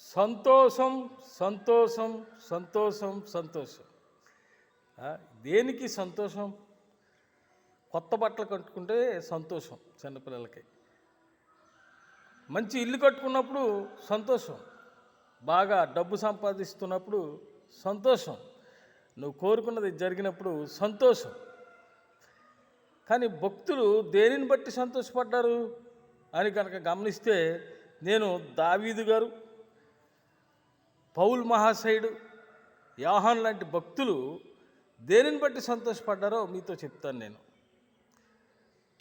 సంతోషం సంతోషం సంతోషం సంతోషం. దేనికి సంతోషం? కొత్త బట్టలు కట్టుకుంటే సంతోషం చిన్నపిల్లలకి. మంచి ఇల్లు కట్టుకున్నప్పుడు సంతోషం. బాగా డబ్బు సంపాదిస్తున్నప్పుడు సంతోషం. నువ్వు కోరుకున్నది జరిగినప్పుడు సంతోషం. కానీ భక్తులు దేనిని బట్టి సంతోషపడ్డారు అని కనుక గమనిస్తే, నేను దావీదు గారు, పౌలు మహాశయుడు, యోహాను లాంటి భక్తులు దేనిని బట్టి సంతోషపడ్డారో మీతో చెప్తాను నేను.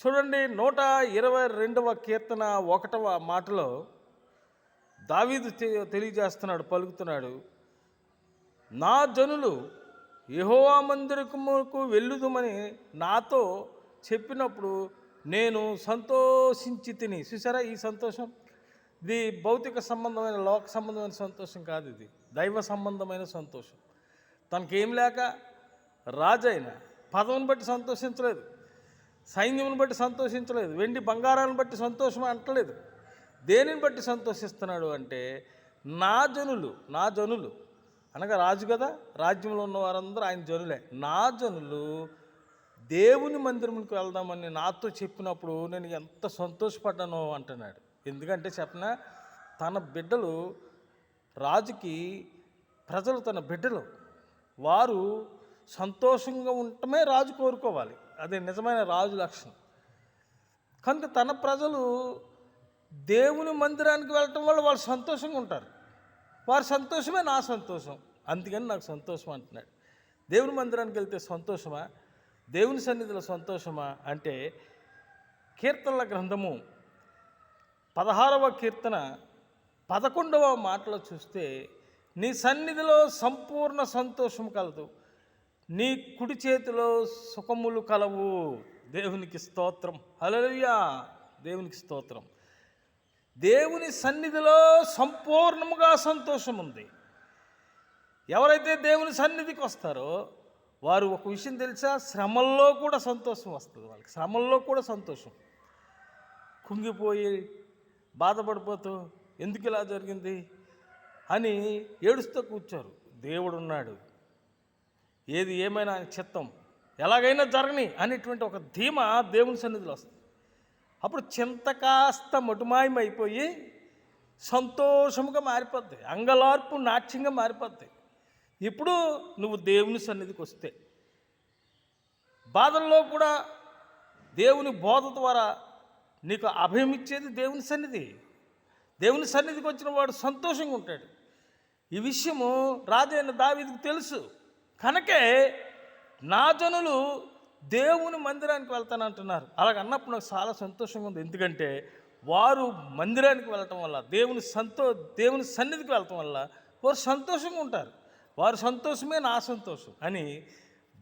చూడండి, 122వ కీర్తన 1వ మాటలో దావీదు తెలియజేస్తున్నాడు, పలుకుతున్నాడు, నా జనులు యెహోవా మందిరముకు వెళ్ళుదుమని నాతో చెప్పినప్పుడు నేను సంతోషించి తిని. చూసారా ఈ సంతోషం? ఇది భౌతిక సంబంధమైన, లోక సంబంధమైన సంతోషం కాదు, ఇది దైవ సంబంధమైన సంతోషం. తనకేం లేక రాజైన పదవిని బట్టి సంతోషించలేదు, సైన్యమును బట్టి సంతోషించలేదు, వెండి బంగారాలను బట్టి సంతోషం అంటలేదు. దేనిని బట్టి సంతోషిస్తున్నాడు అంటే, నా జనులు అనగా రాజు కదా, రాజ్యంలో ఉన్న వారందరూ ఆయన జనులే. నా జనులు దేవుని మందిరంకి వెళ్దామని నాతో చెప్పినప్పుడు నేను ఎంత సంతోషపడ్డానో అంటున్నాడు. ఎందుకంటే చెప్పిన, తన బిడ్డలు, రాజుకి ప్రజలు తన బిడ్డలు, వారు సంతోషంగా ఉండటమే రాజు కోరుకోవాలి. అదే నిజమైన రాజు లక్షణం. కనుక తన ప్రజలు దేవుని మందిరానికి వెళ్ళటం వల్ల వాళ్ళు సంతోషంగా ఉంటారు. వారి సంతోషమే నా సంతోషం, అందుకని నాకు సంతోషం అంటున్నాడు. దేవుని మందిరానికి వెళ్తే సంతోషమా, దేవుని సన్నిధిలో సంతోషమా అంటే, కీర్తనల గ్రంథము 16వ కీర్తన 11వ మాటలో చూస్తే, నీ సన్నిధిలో సంపూర్ణ సంతోషం కలదు, నీ కుడి చేతిలో సుఖములు కలవు. దేవునికి స్తోత్రం, హల్లెలూయా, దేవునికి స్తోత్రం. దేవుని సన్నిధిలో సంపూర్ణముగా సంతోషం ఉంది. ఎవరైతే దేవుని సన్నిధికి వస్తారో వారు ఒక విషయం తెలుసా, శ్రమల్లో కూడా సంతోషం వస్తుంది వాళ్ళకి. శ్రమల్లో కూడా సంతోషం. కుంగిపోయి బాధపడిపోతూ ఎందుకు ఇలా జరిగింది అని ఏడుస్తూ కూర్చోరు. దేవుడు ఉన్నాడు, ఏది ఏమైనా ఆయన చిత్తం, ఎలాగైనా జరగని అనేటువంటి ఒక ధీమా దేవుని సన్నిధిలో వస్తుంది. అప్పుడు చింత కాస్త మటుమాయమైపోయి సంతోషముగా మారిపోద్ది, అంగలార్పు నాట్యంగా మారిపోద్ది. ఇప్పుడు నువ్వు దేవుని సన్నిధికి వస్తే, బాధల్లో కూడా దేవుని బోధ ద్వారా నీకు అభయం ఇచ్చేది దేవుని సన్నిధి. దేవుని సన్నిధికి వచ్చిన వాడు సంతోషంగా ఉంటాడు. ఈ విషయము రాజైన దావీదుకు తెలుసు. కనుకే నా జనులు దేవుని మందిరానికి వెళ్తానంటున్నారు. అలాగన్నప్పుడు నాకు చాలా సంతోషంగా ఉంది. ఎందుకంటే వారు మందిరానికి వెళ్ళటం వల్ల, దేవుని సన్నిధికి వెళ్ళటం వల్ల వారు సంతోషంగా ఉంటారు. వారి సంతోషమే నా సంతోషం అని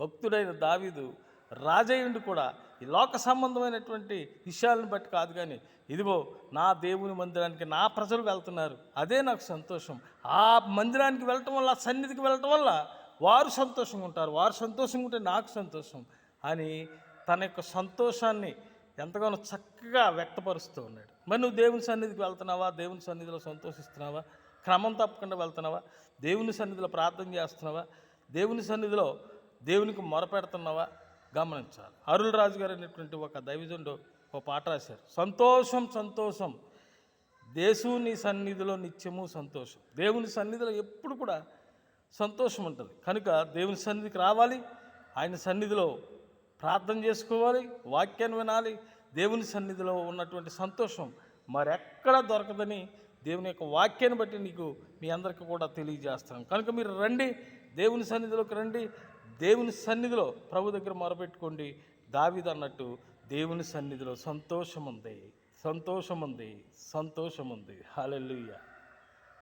భక్తుడైన దావీదు రాజయ్యుండి కూడా ఈ లోక సంబంధమైనటువంటి విషయాలను బట్టి కాదు, కానీ ఇదిగో నా దేవుని మందిరానికి నా ప్రజలు వెళ్తున్నారు, అదే నాకు సంతోషం. ఆ మందిరానికి వెళ్ళటం వల్ల, సన్నిధికి వెళ్ళటం వల్ల వారు సంతోషంగా ఉంటారు, వారు సంతోషంగా ఉంటే నాకు సంతోషం అని తన యొక్క సంతోషాన్ని ఎంతగానో చక్కగా వ్యక్తపరుస్తూ ఉన్నాడు. మరి నువ్వు దేవుని సన్నిధికి వెళ్తున్నావా? దేవుని సన్నిధిలో సంతోషిస్తున్నావా? క్రమం తప్పకుండా వెళ్తున్నావా? దేవుని సన్నిధిలో ప్రార్థన చేస్తున్నావా? దేవుని సన్నిధిలో దేవునికి మొరపెడుతున్నావా? గమనించాలి. అరుల్ రాజు గారు అనేటువంటి ఒక దైవజనుడు ఒక పాట రాశారు, సంతోషం సంతోషం దేవుని సన్నిధిలో నిత్యము సంతోషం. దేవుని సన్నిధిలో ఎప్పుడు కూడా సంతోషం ఉంటుంది. కనుక దేవుని సన్నిధికి రావాలి, ఆయన సన్నిధిలో ప్రార్థన చేసుకోవాలి, వాక్యాన్ని వినాలి. దేవుని సన్నిధిలో ఉన్నటువంటి సంతోషం మరెక్కడ దొరకదని దేవుని యొక్క వాక్యాన్ని బట్టి మీ అందరికీ కూడా తెలియజేస్తాను. కనుక మీరు రండి, దేవుని సన్నిధిలోకి రండి, దేవుని సన్నిధిలో ప్రభు దగ్గర మొరపెట్టుకోండి. దావీదు అన్నట్టు దేవుని సన్నిధిలో సంతోషం ఉంది, సంతోషం ఉంది, సంతోషం ఉంది. హల్లెలూయా.